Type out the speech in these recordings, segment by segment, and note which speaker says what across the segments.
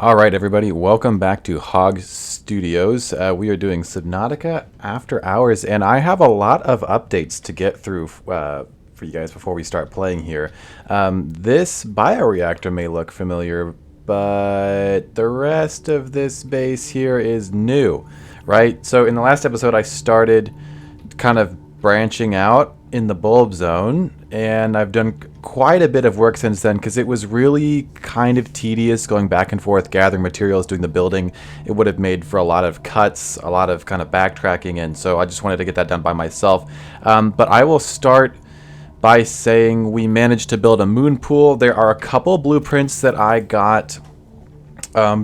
Speaker 1: All right, everybody, welcome back to Hog Studios. We are doing Subnautica After Hours, and I have a lot of updates to get through for you guys before we start playing here. This bioreactor may look familiar, but the rest of this base here is new, right? So in the last episode, I started kind of branching out in the bulb zone, and I've done quite a bit of work since then because it was really kind of tedious going back and forth gathering materials, doing the building. It would have made for a lot of cuts, a lot of kind of backtracking, and so I just wanted to get that done by myself. But I will start by saying we managed to build a moon pool. There are a couple blueprints that I got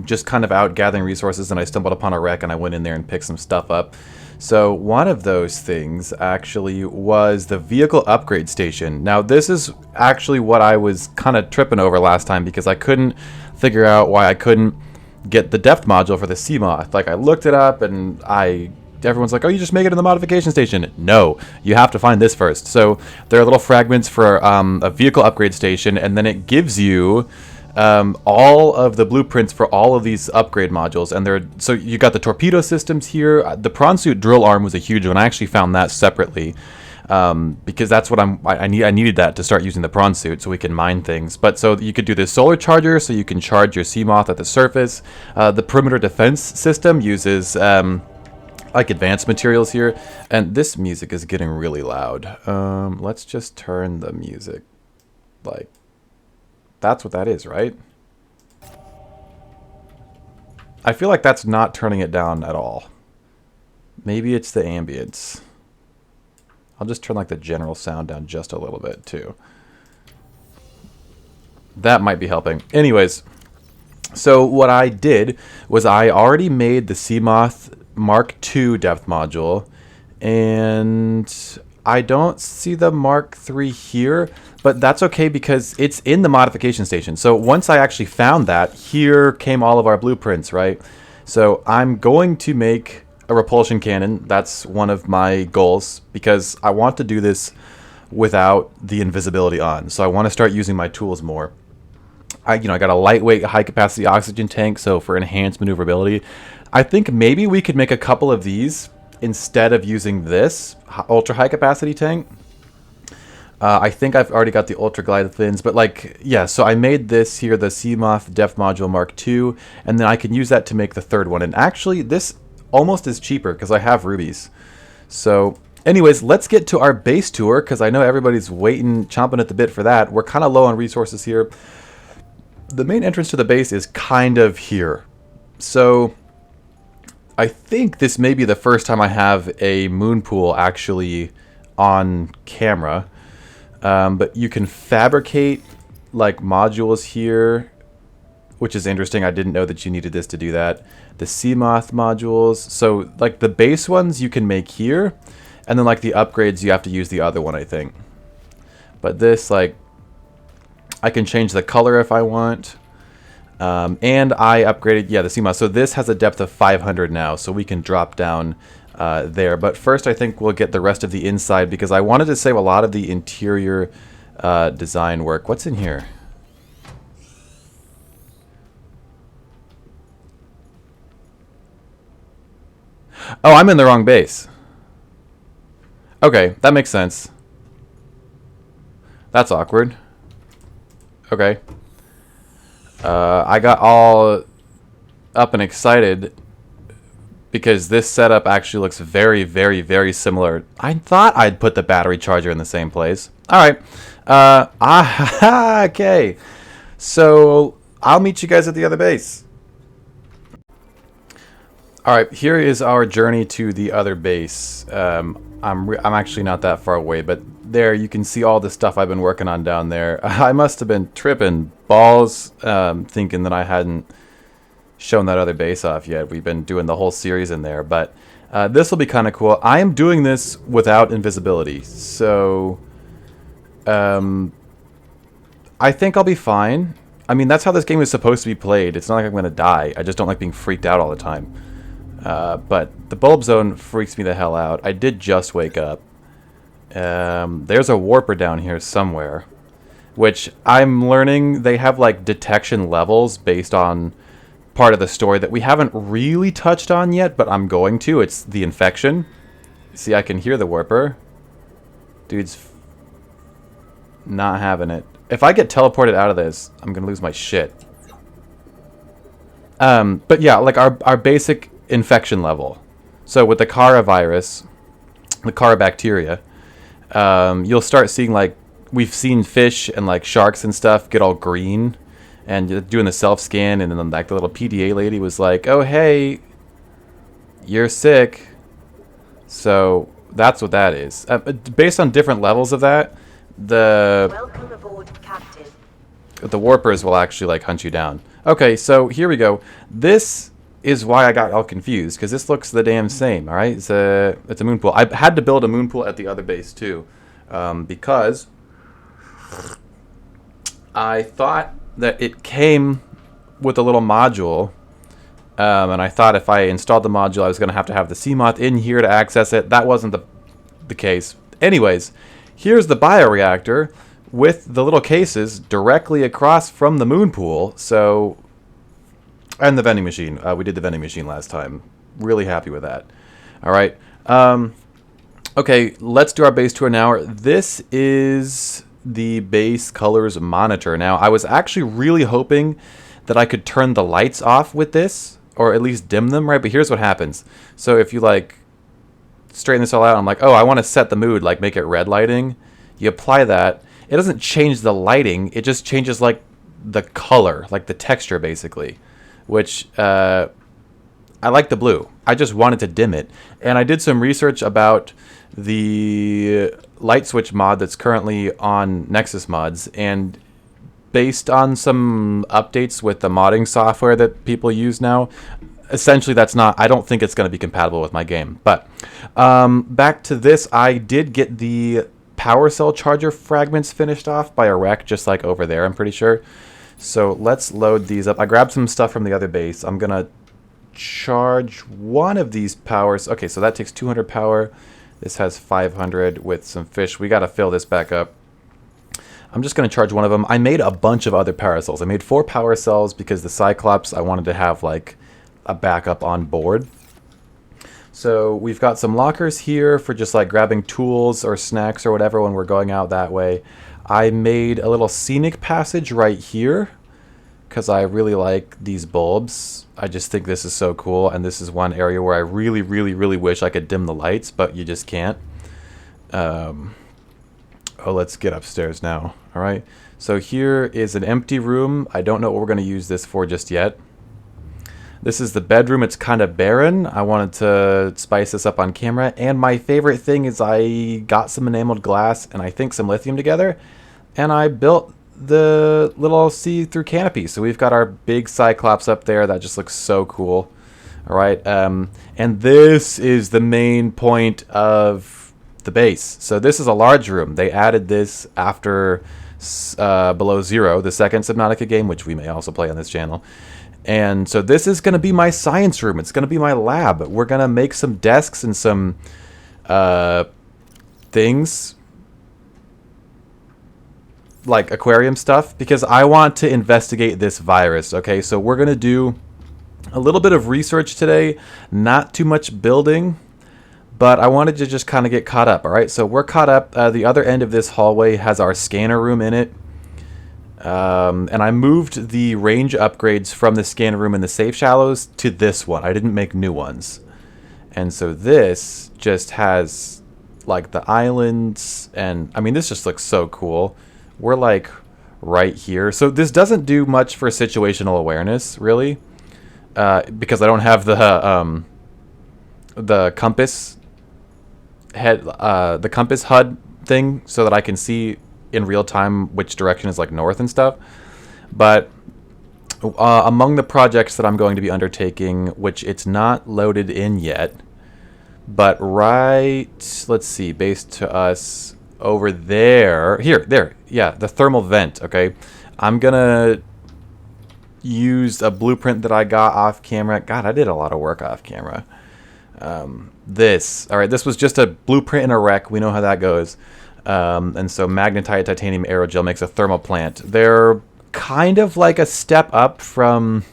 Speaker 1: just kind of out gathering resources, and I stumbled upon a wreck and I went in there and picked some stuff up. So one of those things actually was the vehicle upgrade station. Now this is actually what I was kind of tripping over last time because I couldn't figure out why I couldn't get the depth module for the Seamoth. Like I looked it up and everyone's like, oh, you just make it in the modification station. No, you have to find this first. So there are little fragments for a vehicle upgrade station, and then it gives you all of the blueprints for all of these upgrade modules, and so you got the torpedo systems here. The prawn suit drill arm was a huge one. I actually found that separately because that's what I needed that to start using the prawn suit so we can mine things. But so you could do this solar charger, so you can charge your Seamoth at the surface. The perimeter defense system uses like advanced materials here, and this music is getting really loud. Let's just turn the music like. That's what that is, right? I feel like that's not turning it down at all. Maybe it's the ambience. I'll just turn like the general sound down just a little bit too. That might be helping. Anyways, so what I did was I already made the Seamoth Mark II depth module, and I don't see the Mark III here, but that's okay because it's in the modification station. So once I actually found that, here came all of our blueprints, right? So I'm going to make a repulsion cannon. That's one of my goals because I want to do this without the invisibility on. So I want to start using my tools more. I got a lightweight, high-capacity oxygen tank, so for enhanced maneuverability. I think maybe we could make a couple of these instead of using this ultra high capacity tank. I think I've already got the ultra glide fins, but like, yeah, so I made this here, the Seamoth depth module Mark II, and then I can use that to make the third one. And actually this almost is cheaper because I have rubies. So anyways, let's get to our base tour because I know everybody's waiting, chomping at the bit for that. We're kind of low on resources here. The main entrance to the base is kind of here. So I think this may be the first time I have a moon pool actually on camera, but you can fabricate like modules here, which is interesting. I didn't know that you needed this to do that. The Seamoth modules, so like the base ones you can make here, and then like the upgrades you have to use the other one, I think. But this, like, I can change the color if I want. And I upgraded, yeah, the Seamoth. So this has a depth of 500 now, so we can drop down there. But first, I think we'll get the rest of the inside because I wanted to save a lot of the interior design work. What's in here? Oh, I'm in the wrong base. Okay, that makes sense. That's awkward. Okay. I got all up and excited because this setup actually looks very, very, very similar. I thought I'd put the battery charger in the same place. All right. Okay. So I'll meet you guys at the other base. All right. Here is our journey to the other base. I'm actually not that far away, but there you can see all the stuff I've been working on down there. I must have been tripping balls thinking that I hadn't shown that other base off yet. We've been doing the whole series in there, but this will be kind of cool. I am doing this without invisibility, so I think I'll be fine. I mean, that's how this game is supposed to be played. It's not like I'm going to die. I just don't like being freaked out all the time. But the bulb zone freaks me the hell out. I did just wake up. There's a warper down here somewhere, which I'm learning they have like detection levels based on part of the story that we haven't really touched on yet, but I'm going to. It's the infection. See, I can hear the warper. Dude's not having it. If I get teleported out of this, I'm gonna lose my shit. But yeah, like our basic infection level. So with the Kara virus, the Kara bacteria, you'll start seeing, like, we've seen fish and like sharks and stuff get all green, and doing the self scan, and then like the little PDA lady was like, "Oh hey, you're sick." So that's what that is. Based on different levels of that,
Speaker 2: Welcome aboard, Captain.
Speaker 1: the warpers will actually like hunt you down. Okay, so here we go. This is why I got all confused, because this looks the damn same. All right, it's a moon pool. I had to build a moon pool at the other base too, because I thought that it came with a little module, and I thought if I installed the module, I was going to have the Seamoth in here to access it. That wasn't the case. Anyways, here's the bioreactor with the little cases directly across from the moon pool. So, and the vending machine. We did the vending machine last time. Really happy with that. All right. Okay, let's do our base tour now. This is the base colors monitor. Now, I was actually really hoping that I could turn the lights off with this, or at least dim them, right? But here's what happens. So if you like straighten this all out, I'm like, oh, I want to set the mood, like make it red lighting. You apply that. It doesn't change the lighting. It just changes like the color, like the texture basically, which I like the blue. I just wanted to dim it. And I did some research about the light switch mod that's currently on Nexus Mods, and based on some updates with the modding software that people use now, essentially that's not, I don't think it's going to be compatible with my game. But back to this, I did get the power cell charger fragments finished off by a wreck, just like over there, I'm pretty sure. So let's load these up. I grabbed some stuff from the other base. I'm going to charge one of these powers. Okay, so that takes 200 power. This has 500 with some fish. We got to fill this back up. I'm just going to charge one of them. I made a bunch of other power cells. I made 4 power cells because the Cyclops, I wanted to have like a backup on board. So we've got some lockers here for just like grabbing tools or snacks or whatever when we're going out that way. I made a little scenic passage right here because I really like these bulbs. I just think this is so cool, and this is one area where I really, really, really wish I could dim the lights, but you just can't. Oh, let's get upstairs now. All right. So here is an empty room. I don't know what we're going to use this for just yet. This is the bedroom. It's kind of barren. I wanted to spice this up on camera. And my favorite thing is I got some enameled glass and I think some lithium together, and I built the little see-through canopy. So we've got our big Cyclops up there. That just looks so cool. All right. And this is the main point of the base. So this is a large room. They added this after Below Zero, the second Subnautica game, which we may also play on this channel. And so this is going to be my science room. It's going to be my lab. We're going to make some desks and some things like aquarium stuff because I want to investigate this virus. Okay, so we're going to do a little bit of research today, not too much building, but I wanted to just kind of get caught up. All right, so we're caught up. The other end of this hallway has our scanner room in it. And I moved the range upgrades from the scanner room in the safe shallows to this one. I didn't make new ones. And so this just has like the islands, and I mean this just looks so cool. We're like right here. So this doesn't do much for situational awareness really, because I don't have the compass head, the compass HUD thing, so that I can see in real time which direction is like north and stuff. But among the projects that I'm going to be undertaking, which it's not loaded in yet, but right, let's see, based to us over there, there, yeah, the thermal vent. Okay, I'm gonna use a blueprint that I got off camera. God, I did a lot of work off camera. This, all right, this was just a blueprint in a wreck. We know how that goes. And so magnetite titanium aerogel makes a thermal plant. They're kind of like a step up from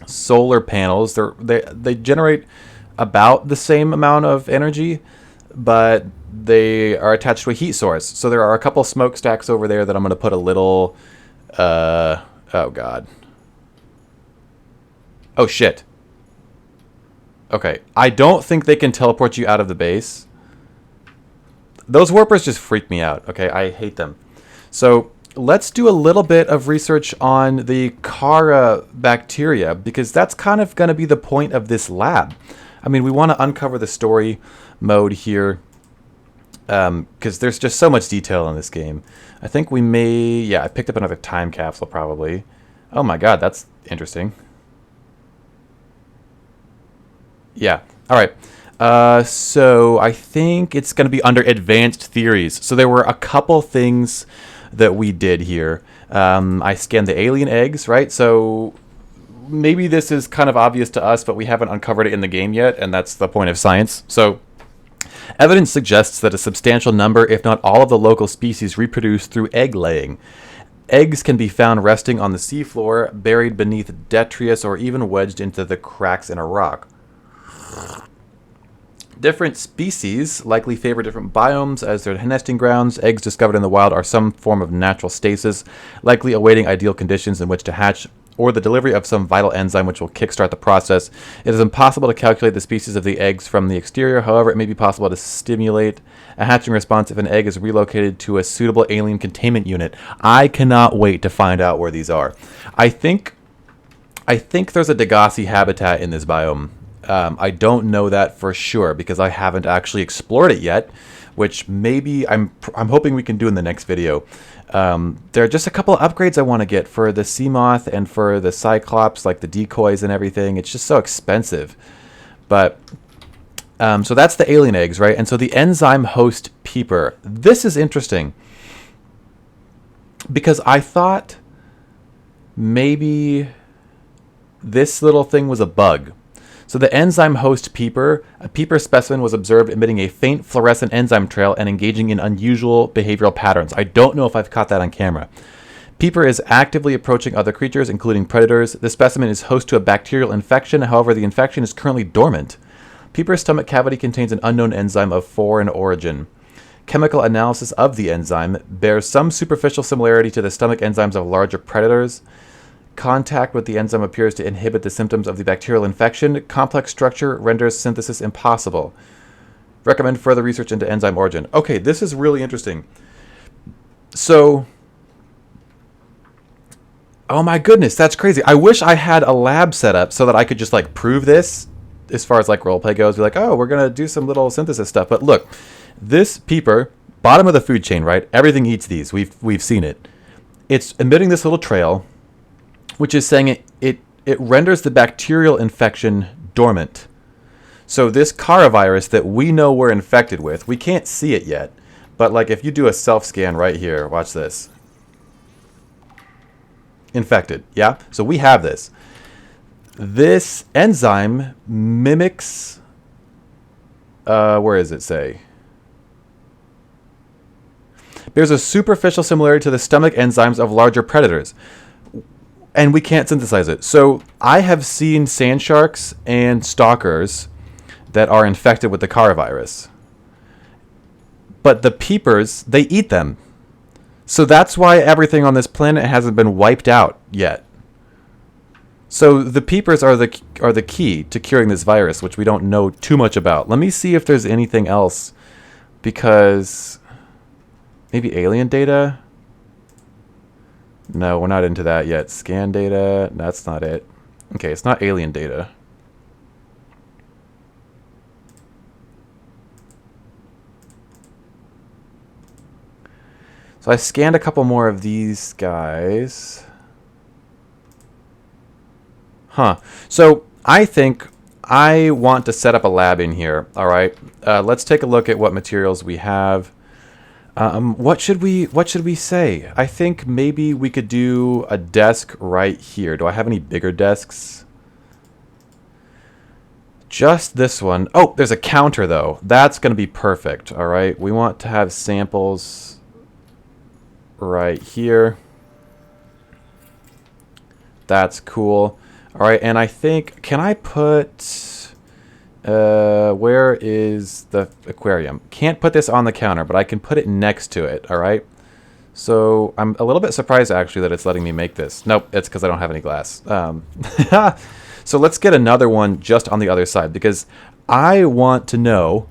Speaker 1: solar panels. They generate about the same amount of energy, but they are attached to a heat source. So there are a couple smokestacks over there that I'm going to put a little... oh, God. Oh, shit. Okay. I don't think they can teleport you out of the base. Those warpers just freak me out. Okay, I hate them. So let's do a little bit of research on the Kara bacteria, because that's kind of going to be the point of this lab. I mean, we want to uncover the story mode here, because there's just so much detail in this game. I think we may... Yeah, I picked up another time capsule, probably. Oh my god, that's interesting. Yeah, all right. So I think it's going to be under advanced theories. So there were a couple things that we did here. I scanned the alien eggs, right? So maybe this is kind of obvious to us, but we haven't uncovered it in the game yet, and that's the point of science. So evidence suggests that a substantial number, if not all, of the local species reproduce through egg laying. Eggs can be found resting on the seafloor, buried beneath detritus, or even wedged into the cracks in a rock. Different species likely favor different biomes as their nesting grounds. Eggs discovered in the wild are some form of natural stasis, likely awaiting ideal conditions in which to hatch, or the delivery of some vital enzyme which will kickstart the process. It is impossible to calculate the species of the eggs from the exterior. However, it may be possible to stimulate a hatching response if an egg is relocated to a suitable alien containment unit. I cannot wait to find out where these are. I think there's a Degassi habitat in this biome. I don't know that for sure because I haven't actually explored it yet, which maybe I'm hoping we can do in the next video. There are just a couple of upgrades I want to get for the Seamoth and for the Cyclops, like the decoys and everything. It's just so expensive. But so that's the alien eggs, right? And so the enzyme host peeper. This is interesting because I thought maybe this little thing was a bug. So the enzyme host peeper, a peeper specimen was observed emitting a faint fluorescent enzyme trail and engaging in unusual behavioral patterns. I don't know if I've caught that on camera. Peeper is actively approaching other creatures, including predators. The specimen is host to a bacterial infection. However, the infection is currently dormant. Peeper's stomach cavity contains an unknown enzyme of foreign origin. Chemical analysis of the enzyme bears some superficial similarity to the stomach enzymes of larger predators. Contact with the enzyme appears to inhibit the symptoms of the bacterial infection. Complex structure renders synthesis impossible. Recommend further research into enzyme origin. Okay, this is really interesting. So, oh my goodness, that's crazy. I wish I had a lab set up so that I could just like prove this as far as like roleplay goes. Be like, oh, we're going to do some little synthesis stuff. But look, this peeper, bottom of the food chain, right? Everything eats these. We've seen it. It's emitting this little trail, which is saying it renders the bacterial infection dormant. So this coronavirus that we know we're infected with, we can't see it yet, but like if you do a self-scan right here, watch this. Infected, yeah? So we have this. This enzyme mimics, where does it say? There's a superficial similarity to the stomach enzymes of larger predators. And we can't synthesize it. So I have seen sand sharks and stalkers that are infected with the coronavirus. But the peepers, they eat them. So that's why everything on this planet hasn't been wiped out yet. So the peepers are the key to curing this virus, which we don't know too much about. Let me see if there's anything else, because maybe alien data? No, we're not into that yet. Scan data, that's not it. Okay, it's not alien data. So I scanned a couple more of these guys. Huh. So I think I want to set up a lab in here. All right. Let's take a look at what materials we have. What should we say? I think maybe we could do a desk right here. Do I have any bigger desks? Just this one. Oh, there's a counter though. That's going to be perfect. All right. We want to have samples right here. That's cool. All right, and I think, can I put, where is the aquarium? Can't put this on the counter, but I can put it next to it, all right? So I'm a little bit surprised, actually, that it's letting me make this. Nope, it's because I don't have any glass. So let's get another one just on the other side, because I want to know,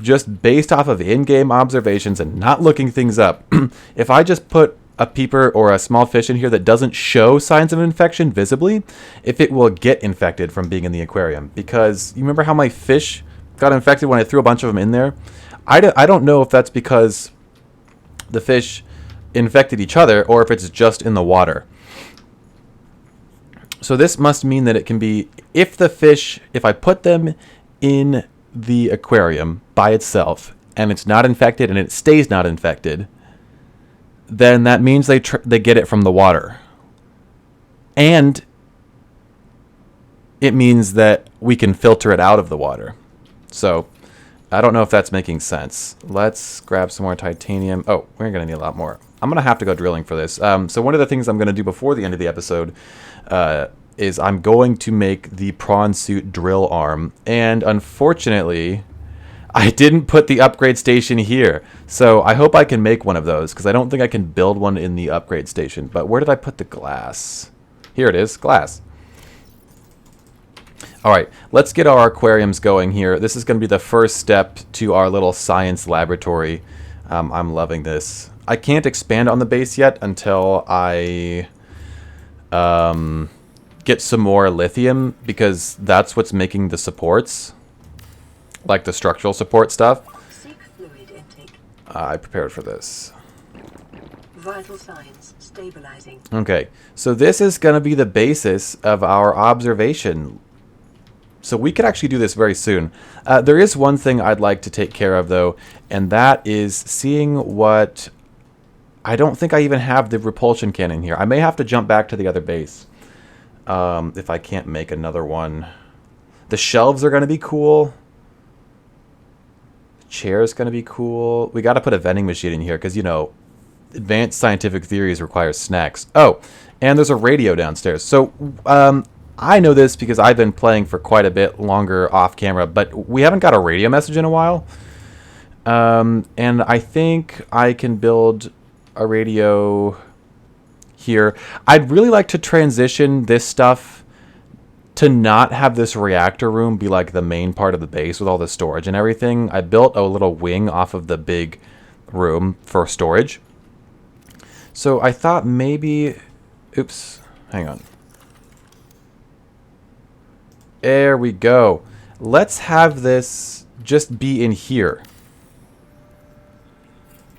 Speaker 1: just based off of in-game observations and not looking things up, if I just put a peeper or a small fish in here that doesn't show signs of infection visibly, if it will get infected from being in the aquarium. Because you remember how my fish got infected when I threw a bunch of them in there? I don't know if that's because the fish infected each other or if it's just in the water. So this must mean that it can be, if I put them in the aquarium by itself and it's not infected and it stays not infected, then that means they get it from the water. And it means that we can filter it out of the water. So I don't know if that's making sense. Let's grab some more titanium. Oh, we're going to need a lot more. I'm going to have to go drilling for this. So one of the things I'm going to do before the end of the episode is I'm going to make the prawn suit drill arm. And unfortunately, I didn't put the upgrade station here. So I hope I can make one of those, because I don't think I can build one in the upgrade station. But where did I put the glass? Here it is, glass. All right, let's get our aquariums going here. This is going to be the first step to our little science laboratory. I'm loving this. I can't expand on the base yet until I get some more lithium, because that's what's making the supports. Like the structural support stuff. I prepared for this.
Speaker 2: Vital signs stabilizing.
Speaker 1: Okay, so this is going to be the basis of our observation. So we could actually do this very soon. There is one thing I'd like to take care of, though, and that is seeing what... I don't think I even have the repulsion cannon here. I may have to jump back to the other base if I can't make another one. The shelves are going to be cool. Chair's going to be cool. We got to put a vending machine in here because, you know, advanced scientific theories require snacks. Oh, and there's a radio downstairs. So I know this because I've been playing for quite a bit longer off camera, but we haven't got a radio message in a while. And I think I can build a radio here. I'd really like to transition this stuff to not have this reactor room be like the main part of the base with all the storage and everything. I built a little wing off of the big room for storage. So I thought maybe... Oops. Hang on. There we go. Let's have this just be in here.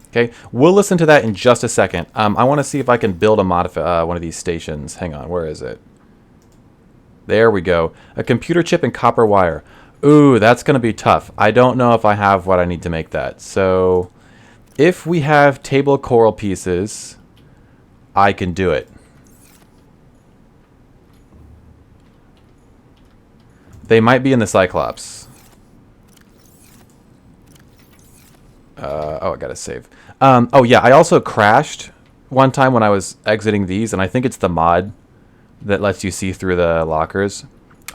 Speaker 1: Okay, we'll listen to that in just a second. I want to see if I can build a one of these stations. Hang on, where is it? There we go. A computer chip and copper wire. Ooh, that's going to be tough. I don't know if I have what I need to make that. So, if we have table coral pieces, I can do it. They might be in the Cyclops. Oh, I gotta save. Oh, yeah, I also crashed one time when I was exiting these, and I think it's the mod that lets you see through the lockers.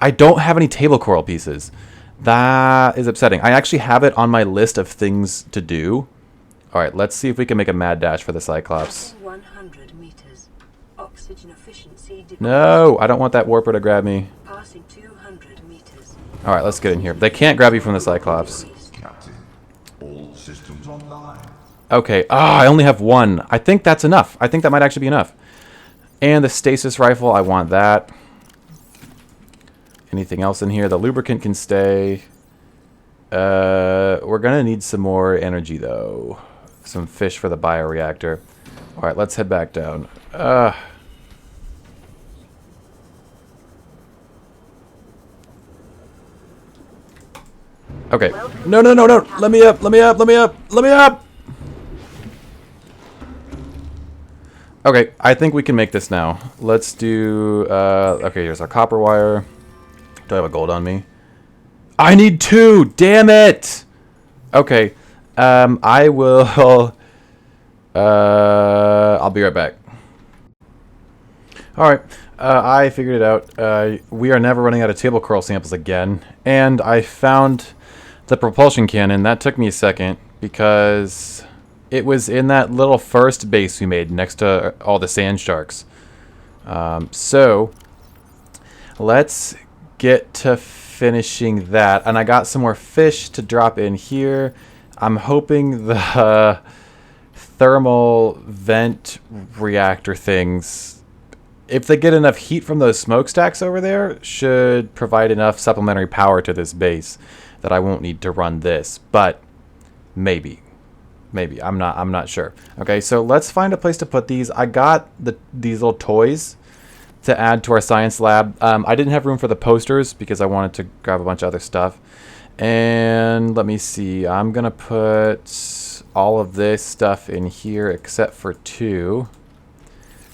Speaker 1: I don't have any table coral pieces. That is upsetting. I actually have it on my list of things to do. All right, let's see if we can make a mad dash for the Cyclops.
Speaker 2: 100 meters. Oxygen efficiency
Speaker 1: No, I don't want that warper to grab me.
Speaker 2: passing 200 meters.
Speaker 1: All right, let's get in here. They can't grab you from the Cyclops.
Speaker 3: Captain, all systems online.
Speaker 1: Okay, I only have one. I think that's enough. I think that might actually be enough. And the stasis rifle, I want that. Anything else in here? The lubricant can stay. We're going to need some more energy, though. Some fish for the bioreactor. All right, let's head back down. Okay. No, no, no, no. Let me up, let me up, let me up, let me up. Okay, I think we can make this now. Let's do, okay, here's our copper wire. Do I have a gold on me? I need 2! Damn it! Okay, I will, I'll be right back. Alright, I figured it out. We are never running out of table coral samples again. And I found the propulsion cannon. That took me a second because it was in that little first base we made next to all the sand sharks. So let's get to finishing that. And I got some more fish to drop in here. I'm hoping the thermal vent reactor things, if they get enough heat from those smokestacks over there, should provide enough supplementary power to this base that I won't need to run this. But maybe I'm not sure. Okay, so let's find a place to put these. I got these little toys to add to our science lab. I didn't have room for the posters because I wanted to grab a bunch of other stuff. And let me see, I'm gonna put all of this stuff in here except for 2.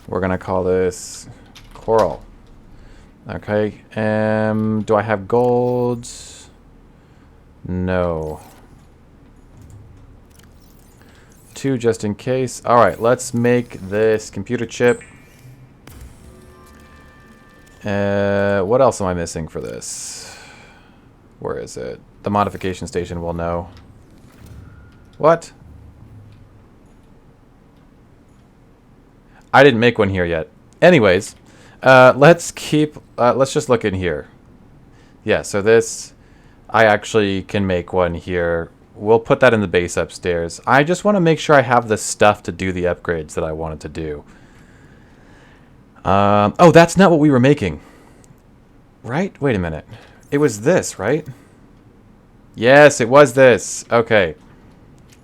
Speaker 1: We're gonna call this coral. Okay, do I have gold? No. 2 just in case. Alright, let's make this computer chip. What else am I missing for this? Where is it? The modification station will know. What? I didn't make one here yet. Anyways, let's just look in here. Yeah, so this, I actually can make one here. We'll put that in the base upstairs. I just want to make sure I have the stuff to do the upgrades that I wanted to do. Oh, that's not what we were making. Right? Wait a minute. It was this, right? Yes, it was this. Okay.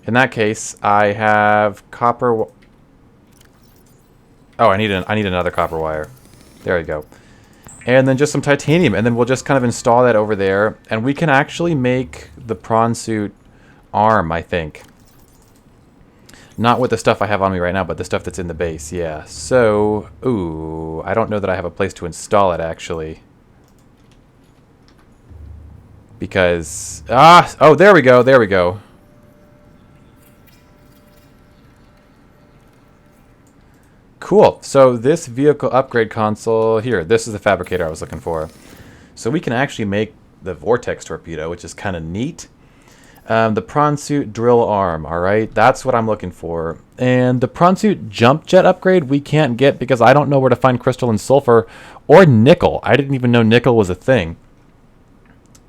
Speaker 1: In that case, I have copper. Oh, I need another copper wire. There we go. And then just some titanium, and then we'll just kind of install that over there, and we can actually make the prawn suit arm, I think. Not with the stuff I have on me right now, but the stuff that's in the base, yeah. So, ooh, I don't know that I have a place to install it, actually. Because, oh, there we go, there we go. Cool, so this vehicle upgrade console, here, this is the fabricator I was looking for. So we can actually make the vortex torpedo, which is kind of neat. The prawn suit drill arm, alright, that's what I'm looking for. And the prawn suit jump jet upgrade we can't get because I don't know where to find crystalline sulfur or nickel. I didn't even know nickel was a thing.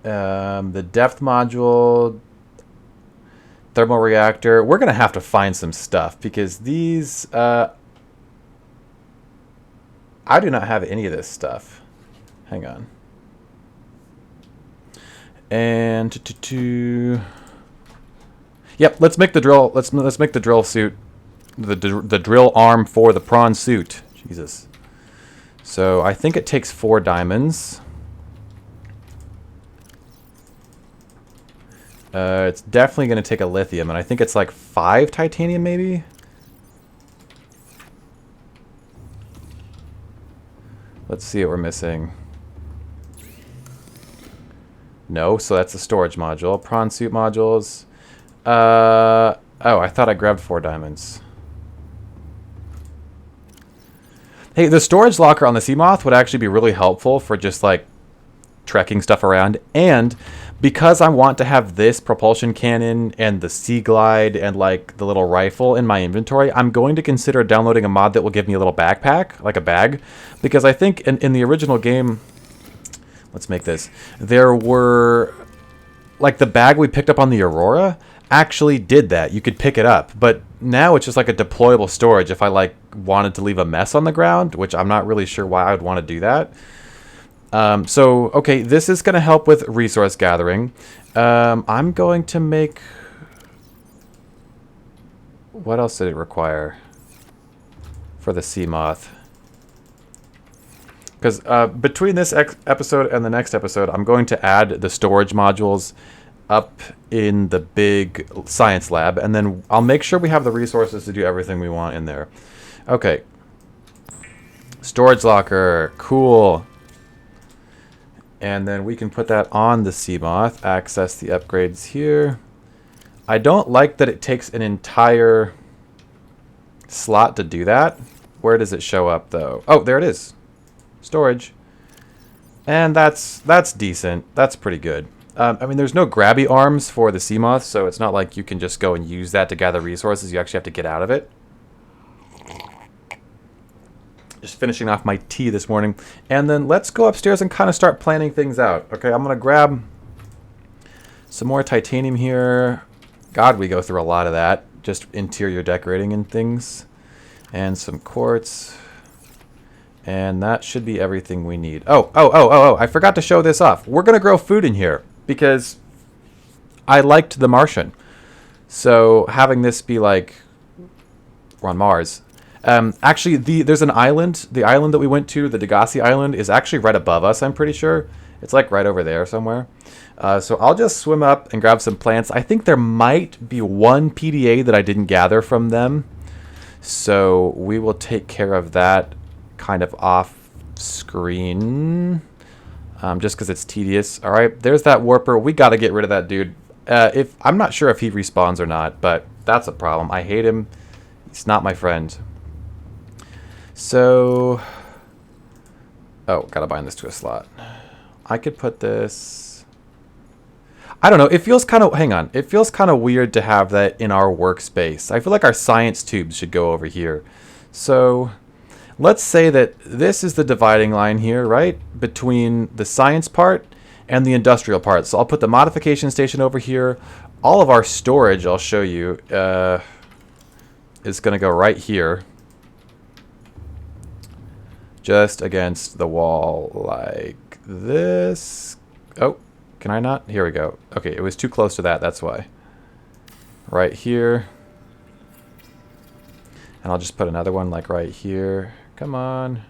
Speaker 1: The depth module, thermal reactor, we're going to have to find some stuff because these, I do not have any of this stuff. Hang on. And yep, let's make the drill. Let's make the drill suit, the drill arm for the prawn suit. Jesus. So I think it takes 4 diamonds. It's definitely going to take a lithium, and I think it's like 5 titanium, maybe. Let's see what we're missing. No, so that's the storage module. Prawn suit modules. Oh, I thought I grabbed 4 diamonds. Hey, the storage locker on the Seamoth would actually be really helpful for just like trekking stuff around. And because I want to have this propulsion cannon and the Sea Glide and like the little rifle in my inventory, I'm going to consider downloading a mod that will give me a little backpack, like a bag. Because I think in the original game, let's make this, there were, like the bag we picked up on the Aurora actually did that. You could pick it up. But now it's just like a deployable storage if I like wanted to leave a mess on the ground, which I'm not really sure why I would want to do that. So, okay, this is going to help with resource gathering. I'm going to make... What else did it require for the Seamoth? Because between this episode and the next episode, I'm going to add the storage modules up in the big science lab, and then I'll make sure we have the resources to do everything we want in there. Okay. Storage locker. Cool. And then we can put that on the Seamoth. Access the upgrades here. I don't like that it takes an entire slot to do that. Where does it show up, though? Oh, there it is. storage. And that's decent. That's pretty good. I mean, there's no grabby arms for the sea moth, so it's not like you can just go and use that to gather resources. You actually have to get out of it. Just finishing off my tea this morning. And then let's go upstairs and kind of start planning things out. Okay, I'm going to grab some more titanium here. God, we go through a lot of that. Just interior decorating and things. And some quartz. And that should be everything we need. Oh, I forgot to show this off. We're going to grow food in here because I liked The Martian. So having this be like we're on Mars. Actually, there's an island. The island that we went to, the Degassi Island, is actually right above us, I'm pretty sure. It's like right over there somewhere. So I'll just swim up and grab some plants. I think there might be one PDA that I didn't gather from them. So we will take care of that kind of off screen. Just because it's tedious. All right, there's that warper. We got to get rid of that dude. I'm not sure if he respawns or not, but that's a problem. I hate him. He's not my friend. So, oh, gotta bind this to a slot. I could put this. I don't know. It feels kind of. Hang on. It feels kind of weird to have that in our workspace. I feel like our science tubes should go over here. So, let's say that this is the dividing line here, right? Between the science part and the industrial part. So I'll put the modification station over here. All of our storage, I'll show you, is going to go right here. Just against the wall like this. Oh, can I not? Here we go. Okay, it was too close to that, that's why. Right here. And I'll just put another one like right here. Come on.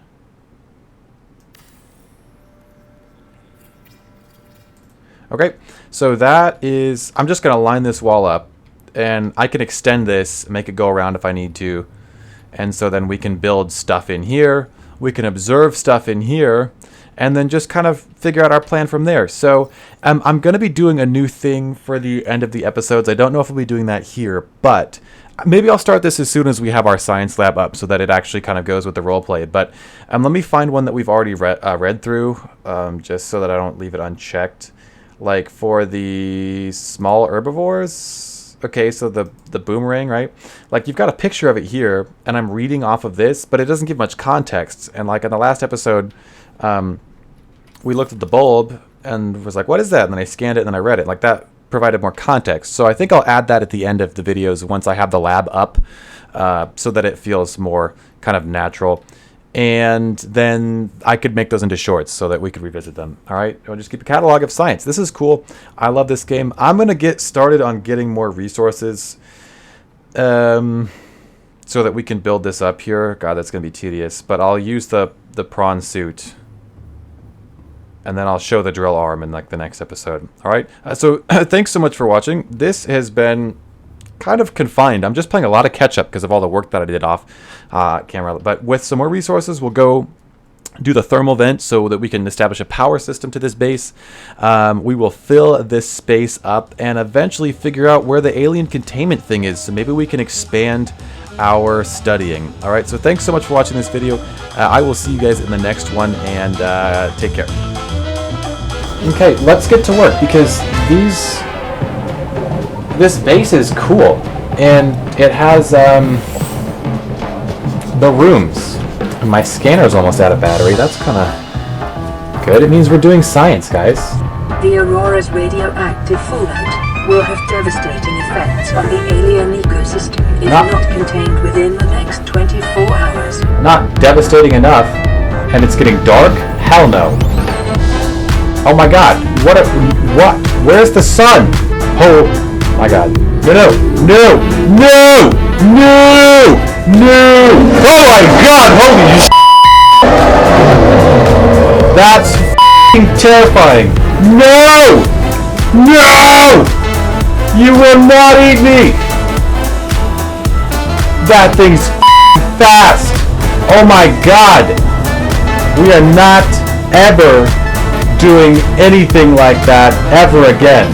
Speaker 1: Okay, so that is, I'm just going to line this wall up. And I can extend this, make it go around if I need to. And so then we can build stuff in here. We can observe stuff in here. And then just kind of figure out our plan from there. So I'm going to be doing a new thing for the end of the episodes. I don't know if we'll be doing that here, but maybe I'll start this as soon as we have our science lab up so that it actually kind of goes with the role play. But let me find one that we've already read through, just so that I don't leave it unchecked. Like for the small herbivores. Okay, so the boomerang, right? Like you've got a picture of it here, and I'm reading off of this, but it doesn't give much context. And like in the last episode, we looked at the bulb and was like, what is that? And then I scanned it and then I read it. Like that provided more context. So I think I'll add that at the end of the videos once I have the lab up, so that it feels more kind of natural. And then I could make those into shorts so that we could revisit them. All right, I'll just keep a catalog of science. This is cool. I love this game. I'm going to get started on getting more resources so that we can build this up here. God, that's going to be tedious. But I'll use the prawn suit. And then I'll show the drill arm in like the next episode. All right. So thanks so much for watching. This has been kind of confined. I'm just playing a lot of catch up because of all the work that I did off camera. But with some more resources, we'll go do the thermal vent so that we can establish a power system to this base. We will fill this space up and eventually figure out where the alien containment thing is. So maybe we can expand our studying. All right. So thanks so much for watching this video. I will see you guys in the next one, and take care. Okay, let's get to work because this base is cool, and it has the rooms. My scanner's almost out of battery. That's kind of good. It means we're doing science, guys.
Speaker 2: The Aurora's radioactive fallout will have devastating effects on the alien ecosystem if not contained within the next 24 hours.
Speaker 1: Not devastating enough, and it's getting dark? Hell no. Oh my god, what? Where's the sun? Oh my god. No! Oh my god, holy sh**. That's f***ing terrifying. No! You will not eat me! That thing's f***ing fast. Oh my god. We are not ever doing anything like that ever again.